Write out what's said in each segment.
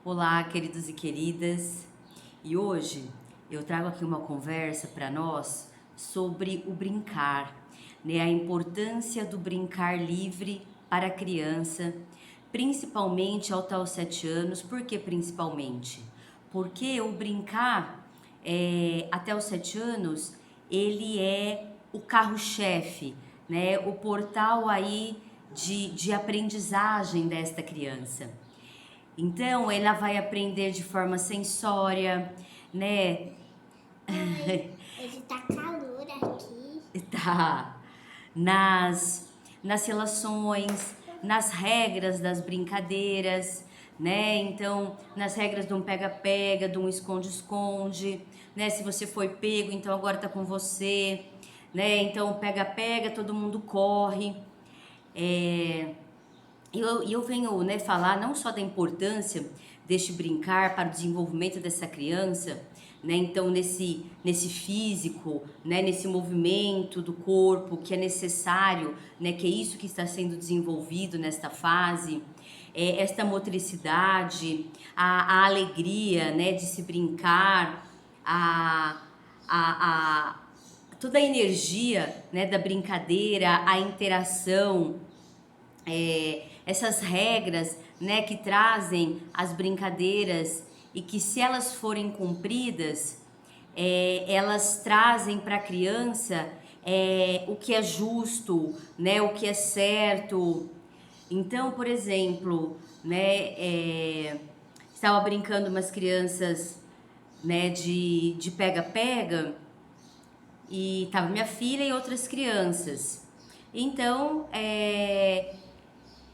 Olá, queridos e queridas. E hoje eu trago aqui uma conversa para nós sobre o brincar, né? A importância do brincar livre para a criança, principalmente aos 7 anos. Por que principalmente? Porque o brincar até os 7 anos, ele é o carro-chefe, né? O portal aí de aprendizagem desta criança. Então, ela vai aprender de forma sensória, né? Ai, hoje tá calor aqui. Tá nas relações, nas regras das brincadeiras, né? Então, nas regras de um pega-pega, de um esconde-esconde, né? Se você foi pego, então agora tá com você, né? Então, pega-pega, todo mundo corre. É, e eu venho, né, falar não só da importância deste brincar para o desenvolvimento dessa criança, né? Então nesse físico, né, nesse movimento do corpo que é necessário, né, que é isso que está sendo desenvolvido nesta fase, esta motricidade, a alegria, né, de se brincar, a, a toda a energia, né, da brincadeira, a interação, essas regras, né, que trazem as brincadeiras e que, se elas forem cumpridas, elas trazem para a criança o que é justo, né, o que é certo. Então, por exemplo, né, estava brincando umas crianças, né, de pega-pega, e tava minha filha e outras crianças. Então,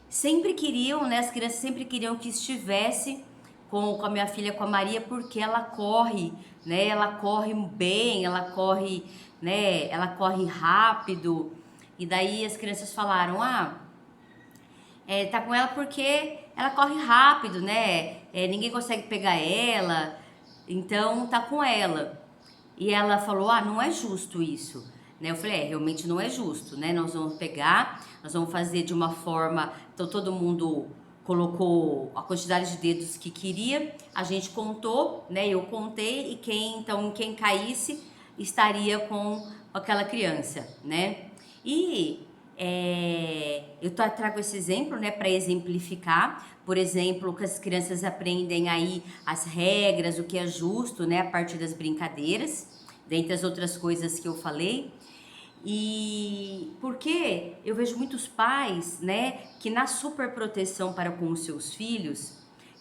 sempre queriam, né? As crianças sempre queriam que estivesse com a minha filha, com a Maria, porque ela corre, né? Ela corre bem, ela corre, né? Ela corre rápido. E daí as crianças falaram: tá com ela porque ela corre rápido, né? Ninguém consegue pegar ela, então tá com ela. E ela falou: não é justo isso. Né? Eu falei: realmente não é justo, né? Nós vamos pegar, nós vamos fazer de uma forma. Então todo mundo colocou a quantidade de dedos que queria, a gente contou, né? Eu contei, e quem caísse estaria com aquela criança, né? E eu trago esse exemplo, né, para exemplificar, por exemplo, que as crianças aprendem aí as regras, o que é justo, né, a partir das brincadeiras, dentre as outras coisas que eu falei. E porque eu vejo muitos pais, né, que na superproteção para com os seus filhos,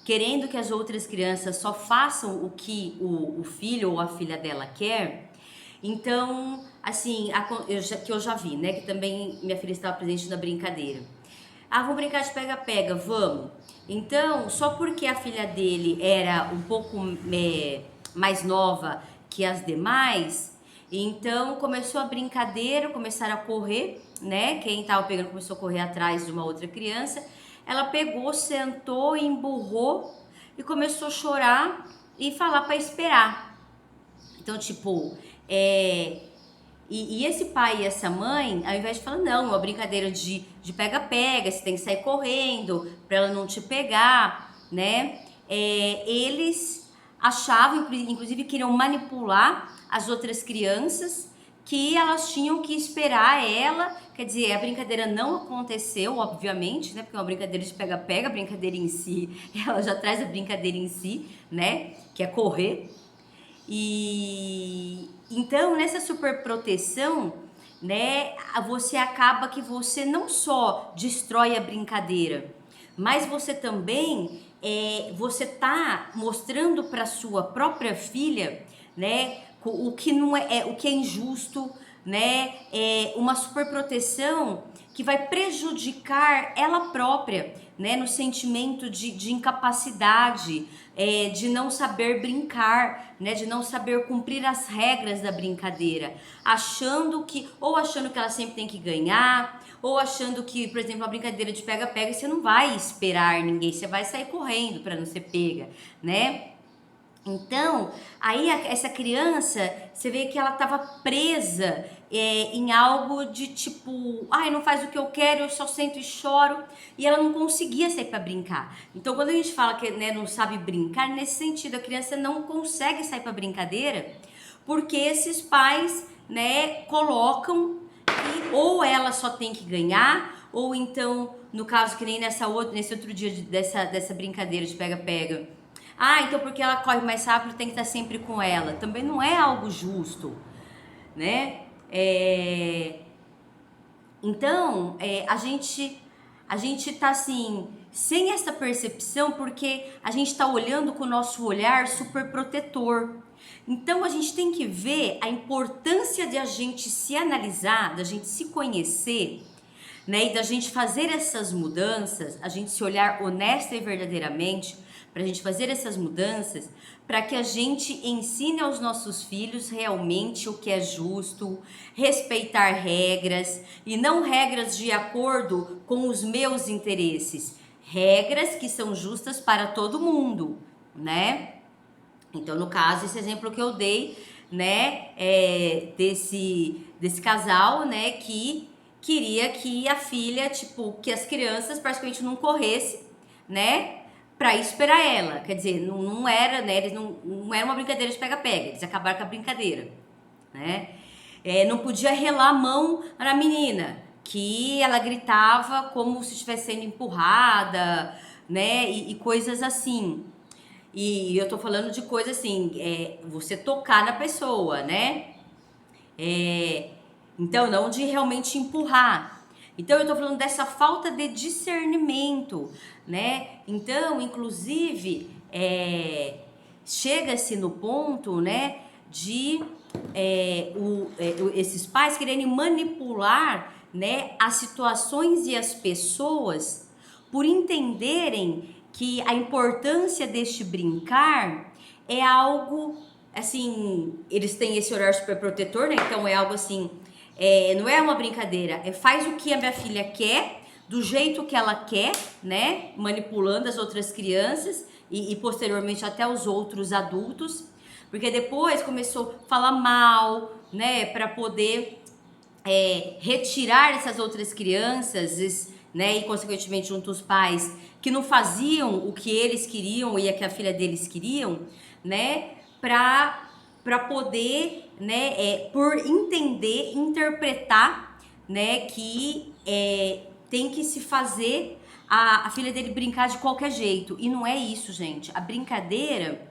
querendo que as outras crianças só façam o que o filho ou a filha dela quer. Então, assim, que eu já vi, né, que também minha filha estava presente na brincadeira. Vamos brincar de pega-pega, vamos. Então, só porque a filha dele era um pouco mais nova que as demais, então começou a brincadeira, começaram a correr, né? Quem tava pegando começou a correr atrás de uma outra criança. Ela pegou, sentou, emburrou e começou a chorar e falar para esperar. Então, tipo, e esse pai e essa mãe, ao invés de falar, não, uma brincadeira de pega-pega, você tem que sair correndo para ela não te pegar, né? Eles achavam, inclusive queriam manipular as outras crianças, que elas tinham que esperar ela. Quer dizer, a brincadeira não aconteceu, obviamente, né? Porque é uma brincadeira de pega-pega, a brincadeira em si, ela já traz a brincadeira em si, né? Que é correr. E então, nessa superproteção, né, você acaba que você não só destrói a brincadeira, mas você também você tá mostrando para sua própria filha, né, o que não o que é injusto, né, uma superproteção que vai prejudicar ela própria, né, no sentimento de incapacidade, de não saber brincar, né, de não saber cumprir as regras da brincadeira, achando que ela sempre tem que ganhar, ou achando que, por exemplo, a brincadeira de pega-pega, você não vai esperar ninguém, você vai sair correndo para não ser pega, né? Então, aí essa criança, você vê que ela estava presa em algo de tipo, ai, não faz o que eu quero, eu só sento e choro, e ela não conseguia sair para brincar. Então, quando a gente fala que, né, não sabe brincar, nesse sentido, a criança não consegue sair para brincadeira, porque esses pais, né, colocam que ou ela só tem que ganhar, ou então, no caso que nem nesse outro dia dessa brincadeira de pega-pega, ah, então porque ela corre mais rápido tem que estar sempre com ela. Também não é algo justo, né? Então, a gente tá assim, sem essa percepção, porque a gente tá olhando com o nosso olhar super protetor. Então, a gente tem que ver a importância de a gente se analisar, da gente se conhecer, né? E da gente fazer essas mudanças, a gente se olhar honesta e verdadeiramente, para a gente fazer essas mudanças, para que a gente ensine aos nossos filhos realmente o que é justo, respeitar regras e não regras de acordo com os meus interesses, regras que são justas para todo mundo, né? Então, no caso, esse exemplo que eu dei, né, desse casal, né, que queria que a filha, tipo, que as crianças praticamente não corressem, né, pra esperar ela. Quer dizer, não era, né, eles não era uma brincadeira de pega-pega, eles acabaram com a brincadeira, né. Não podia relar a mão na menina, que ela gritava como se estivesse sendo empurrada, né, e coisas assim. E eu tô falando de coisa assim, você tocar na pessoa, né? Então, não de realmente empurrar. Então, eu tô falando dessa falta de discernimento, né? Então, inclusive, chega-se no ponto, né, de esses pais quererem manipular, né, as situações e as pessoas por entenderem que a importância deste brincar é algo, assim, eles têm esse olhar super protetor, né? Então é algo assim, não é uma brincadeira, faz o que a minha filha quer, do jeito que ela quer, né? Manipulando as outras crianças e posteriormente até os outros adultos, porque depois começou a falar mal, né? Para poder retirar essas outras crianças, né, e consequentemente junto os pais que não faziam o que eles queriam e a que a filha deles queriam, né, para poder, né, por entender, interpretar, né, que tem que se fazer a filha dele brincar de qualquer jeito. E não é isso, gente. A brincadeira,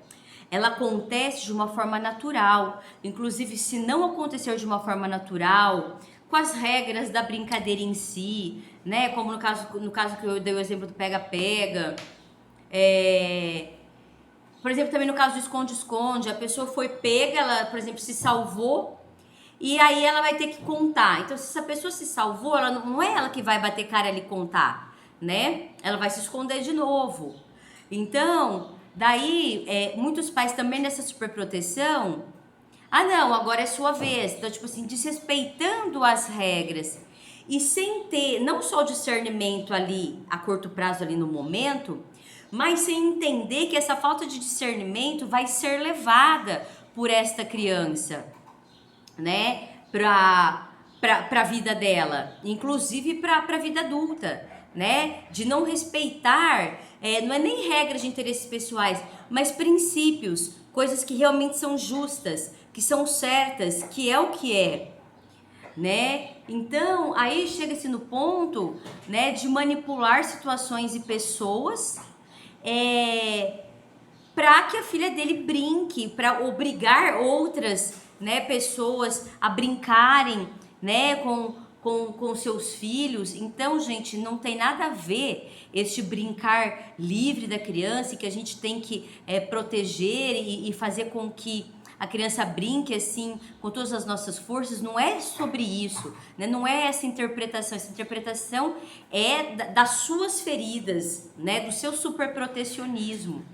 ela acontece de uma forma natural. Inclusive, se não acontecer de uma forma natural, com as regras da brincadeira em si, né? Como no caso que eu dei o exemplo do pega-pega. Por exemplo, também no caso do esconde-esconde, a pessoa foi pega, ela, por exemplo, se salvou, e aí ela vai ter que contar. Então, se essa pessoa se salvou, ela não é ela que vai bater cara ali e contar, né? Ela vai se esconder de novo. Então, daí, muitos pais também nessa superproteção, ah não, agora é sua vez. Então, tipo assim, desrespeitando as regras e sem ter não só o discernimento ali a curto prazo ali no momento, mas sem entender que essa falta de discernimento vai ser levada por esta criança, né, para a vida dela, inclusive para a vida adulta, né, de não respeitar, não é nem regras de interesses pessoais, mas princípios, coisas que realmente são justas, que são certas, que é o que é, né? Então, aí chega-se no ponto, né, de manipular situações e pessoas, para que a filha dele brinque, para obrigar outras, né, pessoas a brincarem, né, com seus filhos. Então, gente, não tem nada a ver este brincar livre da criança, e que a gente tem que proteger e fazer com que a criança brinque assim com todas as nossas forças. Não é sobre isso, né? Não é essa interpretação. Essa interpretação é das suas feridas, né, do seu superprotecionismo.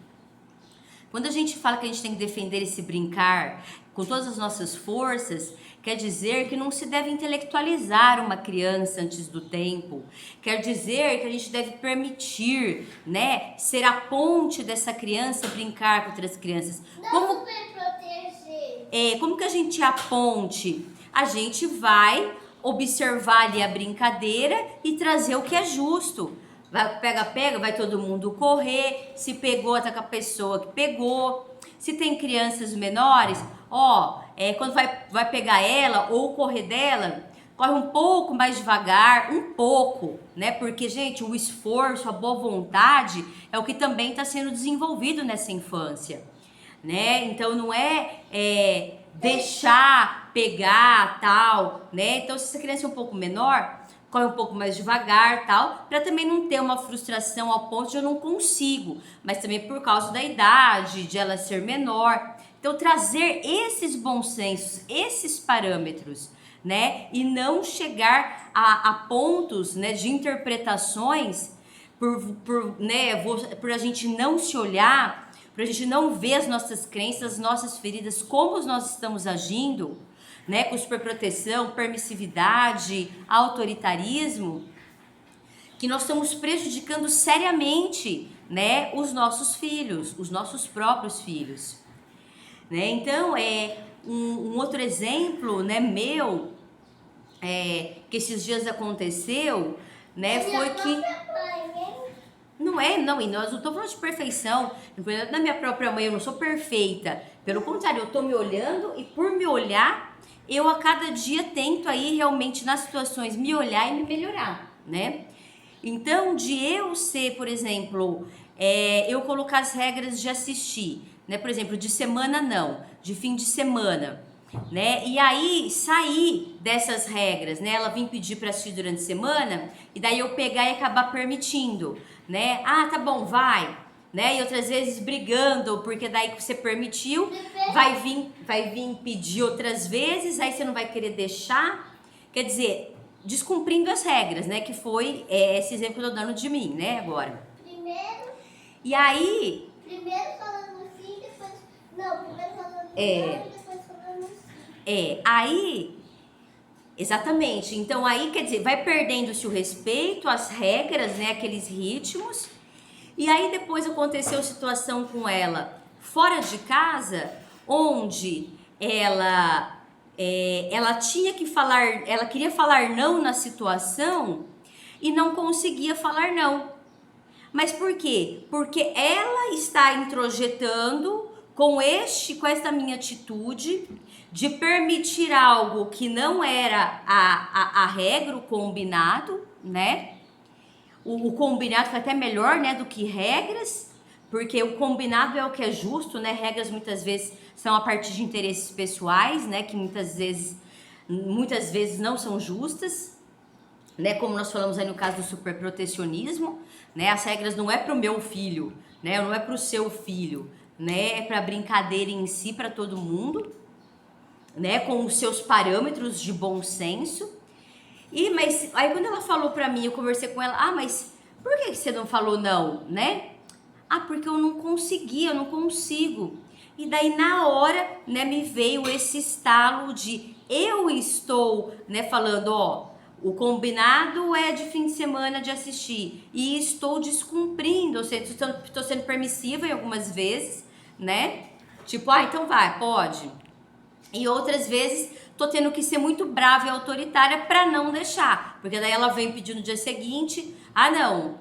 Quando a gente fala que a gente tem que defender esse brincar com todas as nossas forças, quer dizer que não se deve intelectualizar uma criança antes do tempo. Quer dizer que a gente deve permitir, né, ser a ponte dessa criança brincar com outras crianças. Não proteger. Como que a gente é a ponte? A gente vai observar ali a brincadeira e trazer o que é justo. Pega, vai todo mundo correr. Se pegou, tá com a pessoa que pegou. Se tem crianças menores, quando vai pegar ela ou correr dela, corre um pouco mais devagar, um pouco, né? Porque, gente, o esforço, a boa vontade é o que também está sendo desenvolvido nessa infância, né? Então não é deixar pegar, tal, né? Então se essa criança é um pouco menor, corre um pouco mais devagar, tal, para também não ter uma frustração ao ponto de eu não consigo, mas também por causa da idade, de ela ser menor. Então trazer esses bons sensos, esses parâmetros, né? E não chegar a pontos, né, de interpretações por a gente não se olhar, para a gente não ver as nossas crenças, as nossas feridas, como nós estamos agindo, né, com superproteção, permissividade, autoritarismo, que nós estamos prejudicando seriamente, né, os nossos filhos, os nossos próprios filhos, né? Então, um outro exemplo, né, meu, que esses dias aconteceu, né, foi que... Não, e nós não estamos falando de perfeição. Na minha própria mãe, eu não sou perfeita. Pelo contrário, eu estou me olhando e por me olhar, eu a cada dia tento aí realmente nas situações me olhar e me melhorar, né? Então, de eu ser, por exemplo, eu colocar as regras de assistir, né? Por exemplo, de semana não, de fim de semana, né? E aí sair dessas regras, né? Ela vir pedir para assistir durante a semana e daí eu pegar e acabar permitindo, né? Ah, tá bom, vai, né? E outras vezes brigando, porque daí que você permitiu, vai vir pedir outras vezes, aí você não vai querer deixar. Quer dizer, descumprindo as regras, né? Que foi esse exemplo que eu tô dando de mim, né? Agora. E aí... Primeiro falando sim, depois... Não, primeiro falando não, depois falando sim. Aí... Exatamente. Então aí, quer dizer, vai perdendo-se o respeito, as regras, né? Aqueles ritmos. E aí depois aconteceu situação com ela fora de casa, onde ela tinha que falar, ela queria falar não na situação e não conseguia falar não. Mas por quê? Porque ela está introjetando com esta minha atitude de permitir algo que não era a regra, o combinado, né? O combinado foi até melhor, né, do que regras, porque o combinado é o que é justo, né? Regras muitas vezes são a partir de interesses pessoais, né, que muitas vezes não são justas, né? Como nós falamos aí no caso do superprotecionismo, né? As regras não é para o meu filho, né? Não é para o seu filho, né? É para brincadeira em si, para todo mundo, né? Com os seus parâmetros de bom senso. Mas aí quando ela falou pra mim, eu conversei com ela, mas por que você não falou não, né? Porque eu não consegui, eu não consigo. E daí na hora, né, me veio esse estalo de eu estou, né, falando, o combinado é de fim de semana de assistir e estou descumprindo, ou seja, estou sendo permissiva em algumas vezes, né? Tipo, então vai, pode. E outras vezes tô tendo que ser muito brava e autoritária para não deixar, porque daí ela vem pedir no dia seguinte, não,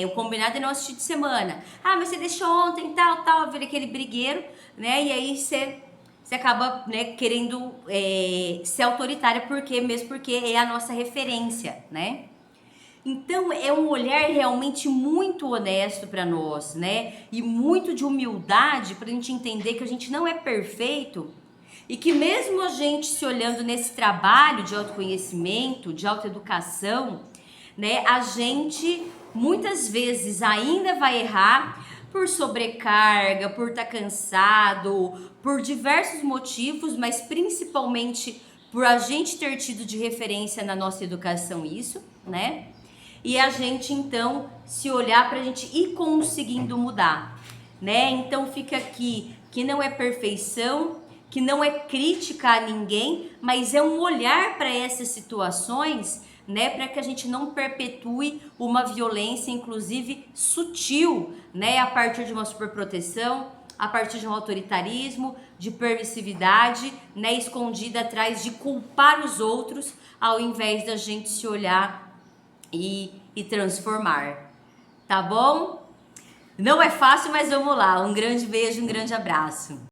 o combinado é não assistir de semana, mas você deixou ontem, tal, vira aquele brigueiro, né, e aí você acaba, né, querendo ser autoritária, porque é a nossa referência, né. Então é um olhar realmente muito honesto para nós, né, e muito de humildade para a gente entender que a gente não é perfeito, e que mesmo a gente se olhando nesse trabalho de autoconhecimento, de autoeducação, né, a gente muitas vezes ainda vai errar por sobrecarga, por estar cansado, por diversos motivos, mas principalmente por a gente ter tido de referência na nossa educação isso, né? E a gente então se olhar para a gente ir conseguindo mudar, né? Então fica aqui que não é perfeição, que não é crítica a ninguém, mas é um olhar para essas situações, né, para que a gente não perpetue uma violência, inclusive sutil, né, a partir de uma superproteção, a partir de um autoritarismo, de permissividade, né, escondida atrás de culpar os outros, ao invés da gente se olhar e transformar. Tá bom? Não é fácil, mas vamos lá. Um grande beijo, um grande abraço.